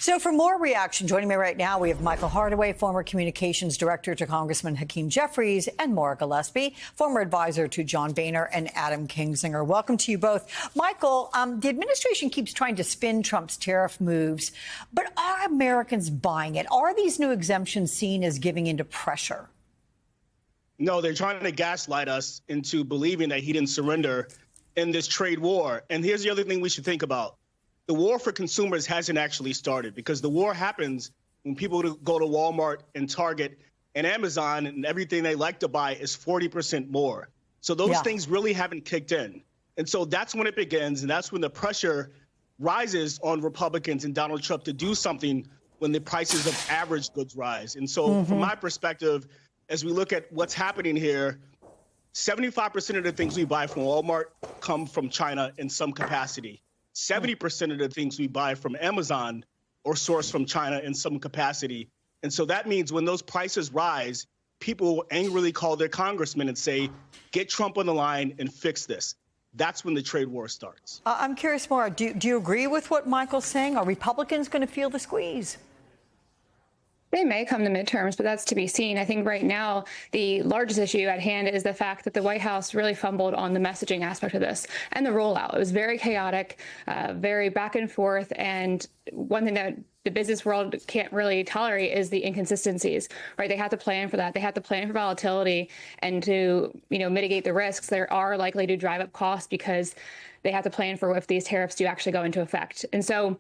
So for more reaction, joining me right now, we have Michael Hardaway, former communications director to Congressman Hakeem Jeffries, and Maura Gillespie, former advisor to John Boehner and Adam Kinzinger. Welcome to you both. Michael, the administration keeps trying to spin Trump's tariff moves, but are Americans buying it? Are these new exemptions seen as giving into pressure? No, they're trying to gaslight us into believing that he didn't surrender in this trade war. And here's the other thing we should think about. The war for consumers hasn't actually started, because the war happens when people go to Walmart and Target and Amazon, and everything they like to buy is 40% more. So those things really haven't kicked in. And so that's when it begins, and that's when the pressure rises on Republicans and Donald Trump to do something when the prices of average goods rise. And so from my perspective, as we look at what's happening here, 75% of the things we buy from Walmart come from China in some capacity. 70% of the things we buy from Amazon are sourced from China in some capacity. And so that means when those prices rise, people will angrily call their congressman and say, get Trump on the line and fix this. That's when the trade war starts. I'm curious, Maura, do you agree with what Michael's saying? Are Republicans going to feel the squeeze? They may come to midterms, but that's to be seen. I think right now the largest issue at hand is the fact that the White House really fumbled on the messaging aspect of this and the rollout. It was very chaotic, very back and forth. And one thing that the business world can't really tolerate is the inconsistencies, right? They have to plan for that. They have to plan for volatility and to, mitigate the risks that are likely to drive up costs, because they have to plan for if these tariffs do actually go into effect. And so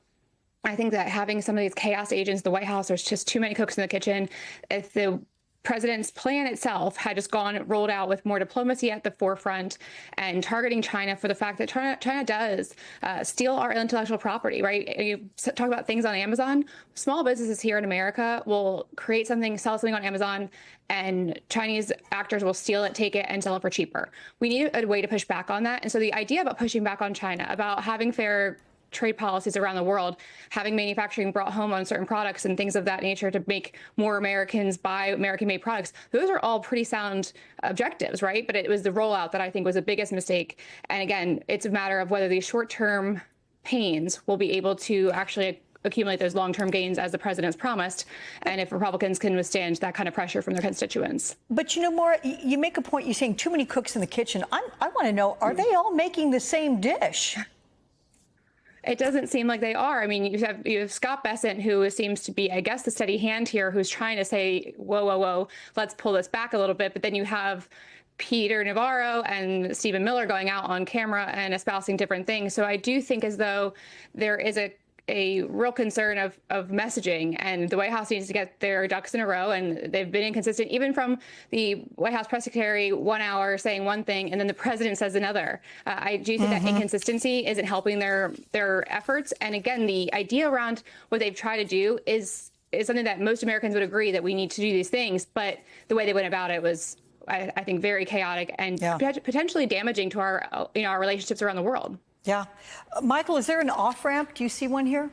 I think that having some of these chaos agents in the White House, there's just too many cooks in the kitchen. If the president's plan itself had just rolled out with more diplomacy at the forefront and targeting China for the fact that China does steal our intellectual property, right? You talk about things on Amazon. Small businesses here in America will create something, sell something on Amazon, and Chinese actors will steal it, take it, and sell it for cheaper. We need a way to push back on that. And so the idea about pushing back on China, about having fair trade policies around the world, having manufacturing brought home on certain products and things of that nature to make more Americans buy American-made products, those are all pretty sound objectives, right? But it was the rollout that I think was the biggest mistake. And again, it's a matter of whether these short-term pains will be able to actually accumulate those long-term gains as the president's promised, and if Republicans can withstand that kind of pressure from their constituents. But Maura, you make a point, you're saying too many cooks in the kitchen. I want to know, are they all making the same dish? It doesn't seem like they are. I mean, you have Scott Bessent, who seems to be, I guess, the steady hand here, who's trying to say, whoa, let's pull this back a little bit. But then you have Peter Navarro and Stephen Miller going out on camera and espousing different things. So I do think as though there is a real concern of messaging, and the White House needs to get their ducks in a row, and they've been inconsistent, even from the White House press secretary 1 hour saying one thing and then the president says another. I do think that inconsistency isn't helping their efforts. And again, the idea around what they've tried to do is something that most Americans would agree that we need to do these things, but the way they went about it was, I think, very chaotic and potentially damaging to our relationships around the world. Yeah. Michael, is there an off-ramp? Do you see one here?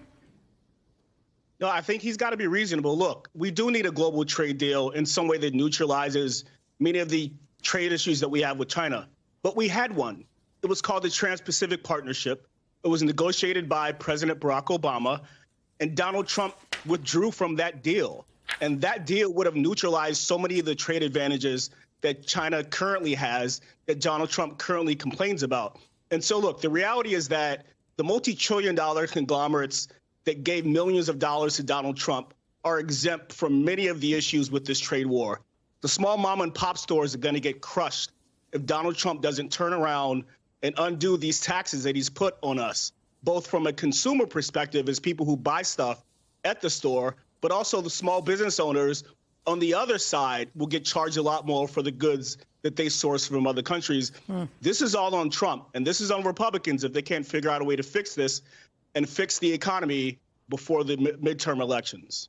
No, I think he's got to be reasonable. Look, we do need a global trade deal in some way that neutralizes many of the trade issues that we have with China. But we had one. It was called the Trans-Pacific Partnership. It was negotiated by President Barack Obama, and Donald Trump withdrew from that deal. And that deal would have neutralized so many of the trade advantages that China currently has, that Donald Trump currently complains about. And so, look, the reality is that the multi-trillion-dollar conglomerates that gave millions of dollars to Donald Trump are exempt from many of the issues with this trade war. The small mom and pop stores are going to get crushed if Donald Trump doesn't turn around and undo these taxes that he's put on us, both from a consumer perspective as people who buy stuff at the store, but also the small business owners on the other side will get charged a lot more for the goods that they source from other countries. This is all on Trump, and this is on Republicans if they can't figure out a way to fix this and fix the economy before the midterm elections.